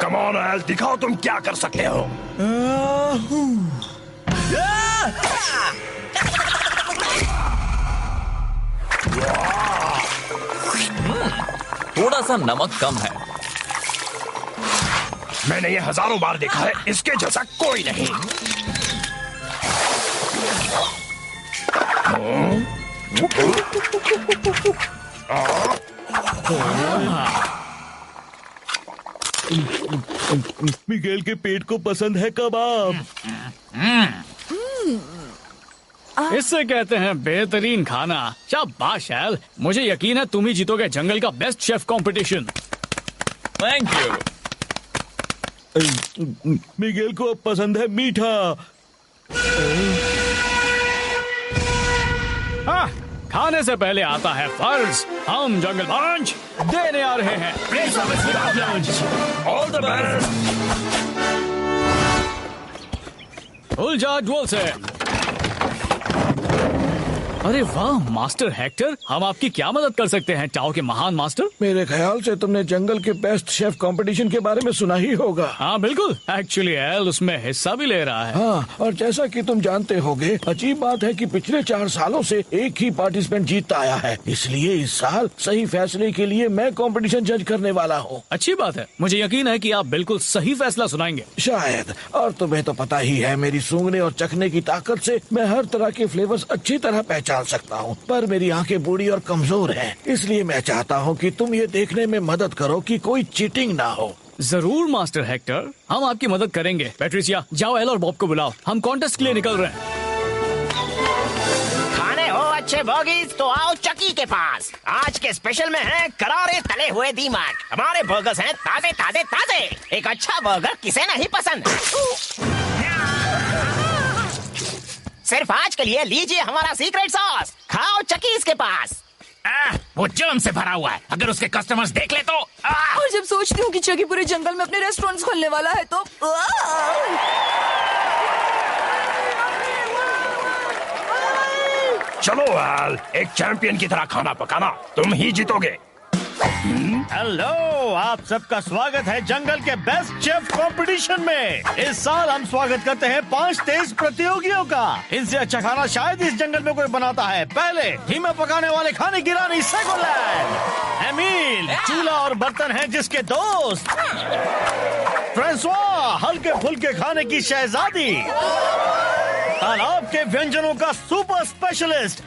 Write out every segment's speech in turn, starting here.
Come on L, दिखाओ तुम क्या कर सकते हो। थोड़ा सा नमक कम है। मैंने ये हजारों बार देखा है, इसके जैसा कोई नहीं। मिगेल के पेट को पसंद है कबाब। इससे कहते हैं बेहतरीन खाना। शाबाश एल, मुझे यकीन है तुम ही जीतोगे जंगल का best chef competition. Thank you. Miguel को अब पसंद है मीठा। हाँ, खाने से पहले आता है फर्ज। हम जंगल पंच देने आ रहे हैं। All the best. उलझा ड्वोल से। अरे वाह मास्टर हेक्टर, हम आपकी क्या मदद कर सकते हैं टाओ के महान मास्टर? मेरे ख्याल से तुमने जंगल के बेस्ट शेफ कंपटीशन के बारे में सुना ही होगा। हाँ बिल्कुल, एक्चुअली एल उसमें हिस्सा भी ले रहा है। हाँ, और जैसा कि तुम जानते होगे, अजीब बात है कि पिछले 4 सालों से एक ही पार्टिसिपेंट जीतता आया है। इसलिए इस साल सही फैसले के लिए मैं कंपटीशन जज करने वाला हूँ। अच्छी बात है, मुझे यकीन है कि आप बिल्कुल सही फैसला सुनाएंगे। शायद, और तुम्हें तो पता ही है मेरी सूंघने और चखने की ताकत से मैं हर तरह के फ्लेवर्स अच्छी तरह पहचान सकता हूँ, पर मेरी आंखें बूढ़ी और कमजोर हैं। इसलिए मैं चाहता हूँ कि तुम ये देखने में मदद करो कि कोई चीटिंग ना हो। जरूर मास्टर हेक्टर, हम आपकी मदद करेंगे। पैट्रिसिया, जाओ एल और बॉब को बुलाओ, हम कॉन्टेस्ट के लिए निकल रहे हैं। खाने हो अच्छे बर्गीज तो आओ चकी के पास। आज के स्पेशल में है करारे तले हुए दीमक। हमारे बर्गर्स हैं ताजे ताजे ताजे। एक अच्छा बर्गर किसे नहीं पसंद। सिर्फ आज के लिए लीजिए हमारा सीक्रेट सॉस। खाओ चकीज के पास। वो जर्म से भरा हुआ है, अगर उसके कस्टमर्स देख ले तो। और जब सोचती हूँ कि चकी पूरे जंगल में अपने रेस्टोरेंट्स खोलने वाला है तो चलो एल, एक चैंपियन की तरह खाना पकाना, तुम ही जीतोगे। हेलो, आप सबका स्वागत है जंगल के बेस्ट शेफ कंपटीशन में। इस साल हम स्वागत करते हैं 5 तेज प्रतियोगियों का। इनसे अच्छा खाना शायद इस जंगल में कोई बनाता है। पहले धीमे पकाने वाले खाने गिरानी सेगोलैंड। एमील चूल्हा और बर्तन हैं जिसके दोस्त। फ्रांसवा हल्के फुल्के खाने की शहजादी। तालाब के व्यंजनों का सुपर स्पेशलिस्ट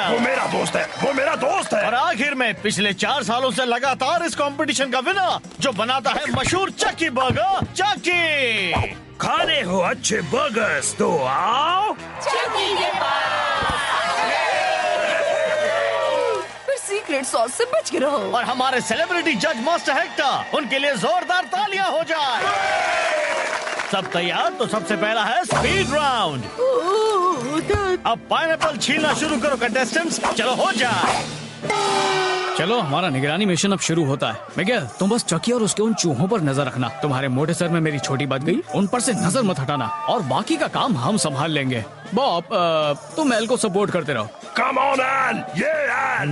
वो मेरा दोस्त है, वो मेरा दोस्त है। और आखिर में पिछले 4 सालों से लगातार इस कंपटीशन का विनर जो बनाता है मशहूर चकी बर्गर, चकी। खाने हो अच्छे बर्गर्स तो आओ चकी के पास। फिर सीक्रेट सॉस से बच के रहो। और हमारे सेलिब्रिटी जज मास्टर हेक्टर, उनके लिए जोरदार तालियां हो जाए। सब तैयार? तो सबसे पहला है स्पीड राउंड। अब पाइनएप्पल छीलना शुरू करो कंटेस्टेंट्स, चलो हो जाए। चलो हमारा निगरानी मिशन अब शुरू होता है। मिगेल, तुम बस चकी और उसके उन चूहों पर नजर रखना। तुम्हारे मोटे सर में मेरी छोटी बात गई, उन पर से नजर मत हटाना, और बाकी का काम हम संभाल लेंगे। बॉब, तुम एल को सपोर्ट करते रहो। कम ऑन एल, ये एल।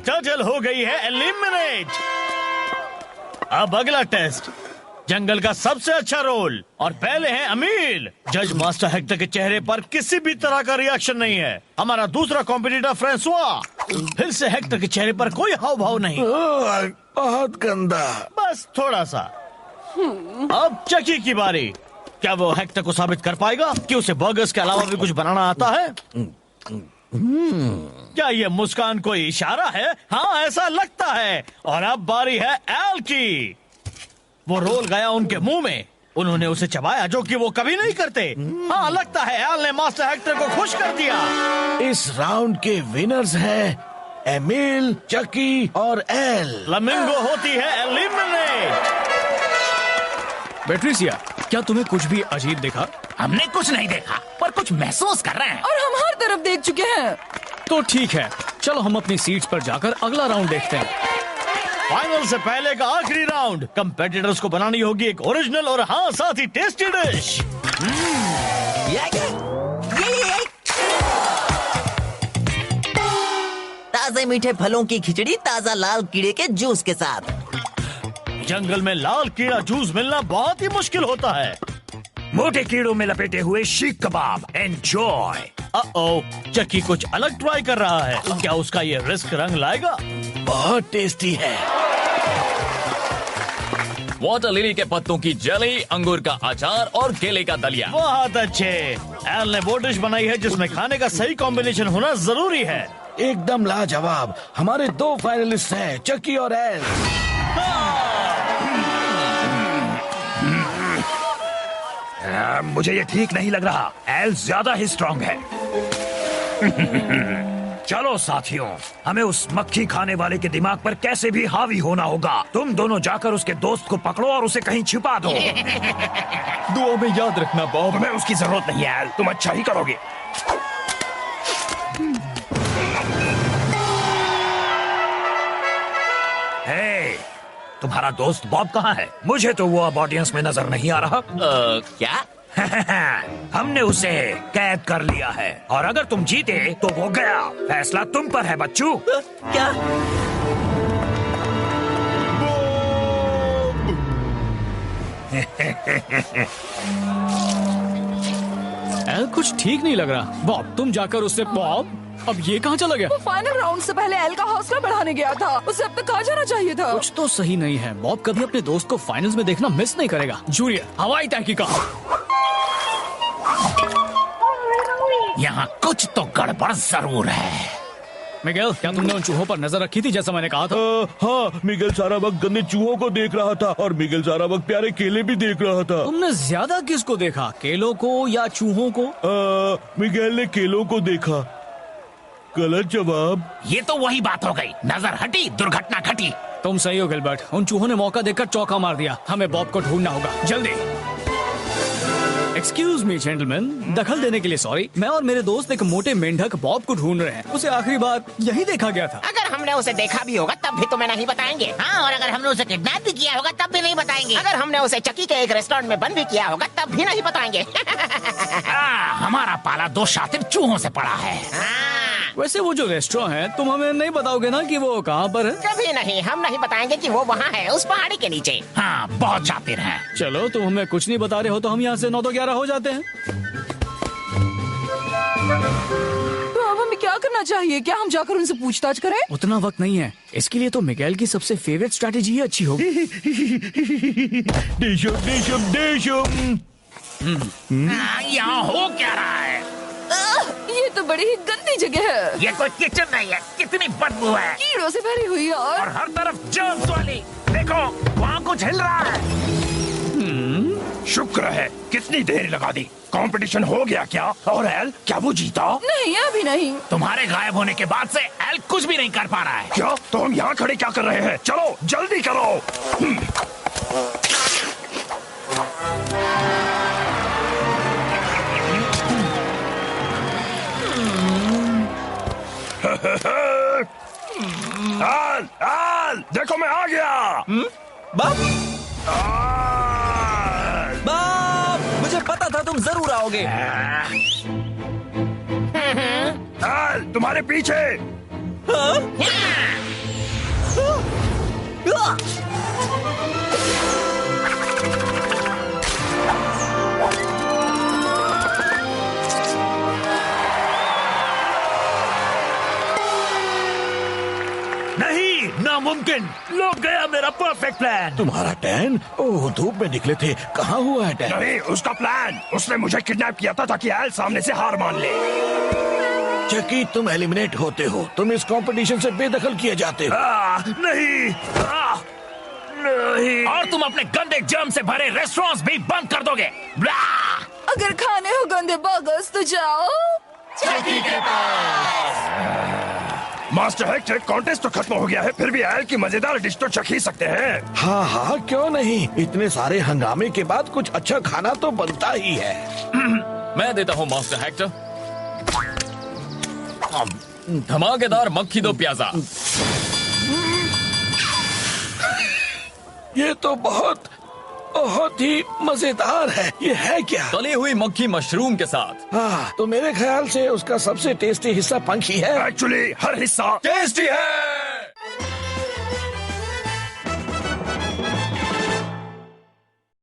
टर्टल हो गई है एलिमिनेट। अब अगला टेस्ट, जंगल का सबसे अच्छा रोल। और पहले है अमील। जज मास्टर हेक्टर के चेहरे पर किसी भी तरह का रिएक्शन नहीं है। हमारा दूसरा कॉम्पिटिटर फ्रांसवा, फिर से हेक्टर के चेहरे पर कोई हाव भाव नहीं। बहुत गंदा। बस थोड़ा सा। अब चकी की बारी। क्या वो हेक्टर को साबित कर पाएगा कि उसे बर्गर्स के अलावा भी कुछ बनाना आता है? क्या ये मुस्कान कोई इशारा है? हाँ, ऐसा लगता है। और अब बारी है एल की। वो रोल गया उनके मुंह में, उन्होंने उसे चबाया, जो कि वो कभी नहीं करते। हाँ, लगता है एल ने मास्टर हेक्टर को खुश कर दिया। इस राउंड के विनर्स हैं एमिल, चकी और एल। फ्लेमिंगो होती है एलिमिनेट। पेट्रिसिया, क्या तुम्हें कुछ भी अजीब दिखा? हमने कुछ नहीं देखा, पर कुछ महसूस कर रहे हैं। और हम हर तरफ देख चुके हैं। तो ठीक है, चलो हम अपनी सीट्स पर जाकर अगला राउंड देखते हैं। फाइनल से पहले का आखिरी राउंड। कंपेटिटर्स को बनानी होगी एक ओरिजिनल और हाँ साथ ही टेस्टी डिश। ताजे मीठे फलों की खिचड़ी ताजा लाल कीड़े के जूस के साथ। जंगल में लाल कीड़ा जूस मिलना बहुत ही मुश्किल होता है। मोटे कीड़ों में लपेटे हुए शीख कबाब। एंजॉय। चक्की कुछ अलग ट्राई कर रहा है। क्या उसका ये रिस्क रंग लाएगा? बहुत टेस्टी है। वाटर लिली के पत्तों की जेली, अंगूर का अचार और केले का दलिया। बहुत अच्छे। एल ने वो डिश बनाई है जिसमें खाने का सही कॉम्बिनेशन होना जरूरी है। एकदम लाजवाब। हमारे 2 फाइनलिस्ट हैं, चकी और एल। मुझे ये ठीक नहीं लग रहा। एल ज्यादा ही स्ट्रांग है। चलो साथियों, हमें उस मक्खी खाने वाले के दिमाग पर कैसे भी हावी होना होगा। तुम दोनों जाकर उसके दोस्त को पकड़ो और उसे कहीं छिपा दो। दुआ में याद रखना बॉब। तुम्हें उसकी जरूरत नहीं है एल, तुम अच्छा ही करोगे। हे, तुम्हारा दोस्त बॉब कहाँ है? मुझे तो वो अब ऑडियंस में नजर नहीं आ रहा। क्या? हमने उसे कैद कर लिया है और अगर तुम जीते तो वो गया। फैसला तुम पर है बच्चू। क्या? एल कुछ ठीक नहीं लग रहा। बॉब, तुम जाकर उससे। बॉब, अब ये कहाँ चला गया? वो फाइनल राउंड से पहले एल का हौसला बढ़ाने गया था। उसे अब तक कहाँ जाना चाहिए था। कुछ तो सही नहीं है। बॉब कभी अपने दोस्त को फाइनल्स में देखना मिस नहीं करेगा। जूनियर, हवाई तहकीकात। यहाँ कुछ तो गड़बड़ जरूर है। मिगेल, क्या तुमने उन चूहों पर नजर रखी थी जैसा मैंने कहा था? हाँ, मिगेल सारा वक्त गंदे चूहों को देख रहा था और मिगेल सारा वक्त प्यारे केले भी देख रहा था। तुमने ज्यादा किसको देखा, केलों को या चूहों को? मिगेल ने केलों को देखा। गलत जवाब। ये तो वही बात हो गई। नजर हटी, दुर्घटना घटी। तुम सही हो गिलबर्ट। उन चूहों ने मौका देकर चौका मार दिया। हमें बॉब को ढूंढना होगा, जल्दी। एक्सक्यूज मी जेंटलमैन, दखल देने के लिए सॉरी। मैं और मेरे दोस्त एक मोटे मेंढक बॉब को ढूंढ रहे हैं। उसे आखिरी बार यही देखा गया था। अगर हमने उसे देखा भी होगा तब भी तुम्हें नहीं बताएंगे। हाँ, और अगर हमने उसे किडनैप भी किया होगा तब भी नहीं बताएंगे। अगर हमने उसे चक्की के एक रेस्टोरेंट में बंद भी किया होगा तब भी नहीं बताएंगे। हमारा पाला 2 शातिर चूहों से पड़ा है। वैसे वो जो रेस्टोरेंट है, तुम हमें नहीं बताओगे ना कि वो कहाँ पर है? कभी नहीं, हम नहीं बताएंगे कि वो वहाँ है, उस पहाड़ी के नीचे। हाँ, बहुत शातिर हैं। चलो, तुम हमें कुछ नहीं बता रहे हो तो हम यहाँ से 9 तो 11 हो जाते हैं। तो अब हमें क्या करना चाहिए? क्या हम जाकर उनसे पूछताछ करें? उतना वक्त नहीं है। इसके लिए तो मिगेल की सबसे फेवरेट स्ट्रैटेजी ही अच्छी होगी। यहाँ हो क्या रहा है? ये तो बड़ी ही गंदी जगह है। ये कोई किचन नहीं है। कितनी बदबू है कीड़ों से भरी हुई है और हर तरफ जर्म्स वाली। देखो, वहाँ कुछ हिल रहा है। शुक्र है, कितनी देर लगा दी। कंपटीशन हो गया क्या? और एल, क्या वो जीता? नहीं, अभी नहीं। तुम्हारे गायब होने के बाद से एल कुछ भी नहीं कर पा रहा है। क्या? तो हम यहाँ खड़े क्या कर रहे हैं? चलो जल्दी करो। एल, एल, देखो मैं आ गया। बाप, एल, बाप, मुझे पता था तुम जरूर आओगे। एल, तुम्हारे पीछे। नहीं, नामुमकिन। लोग गया मेरा परफेक्ट प्लान। तुम्हारा टैन? ओह, धूप में निकले थे। कहाँ हुआ है टैन? नहीं, उसका प्लान। उसने मुझे किडनैप किया था ताकि एल सामने से हार मान ले। चकी, तुम एलिमिनेट होते हो। तुम इस कंपटीशन से बेदखल किए जाते हो। नहीं, नहीं। और तुम अपने गंदे जर्म से भरे रेस्टोरेंट्स भी बंद कर दोगे। अगर खाने हो गंदे बर्गर्स तो जाओ। मास्टर हेक्टर, कॉन्टेस्ट तो खत्म हो गया है, फिर भी आयल की मजेदार डिश तो चख ही सकते हैं। हाँ हाँ, क्यों नहीं। इतने सारे हंगामे के बाद कुछ अच्छा खाना तो बनता ही है। मैं देता हूँ मास्टर हेक्टर। धमाकेदार मक्खी दो प्याजा। ये तो बहुत ही मजेदार है। ये है क्या? तली हुई मक्खी मशरूम के साथ। हाँ, तो मेरे ख्याल से उसका सबसे टेस्टी हिस्सा पंख ही है। एक्चुअली हर हिस्सा टेस्टी है।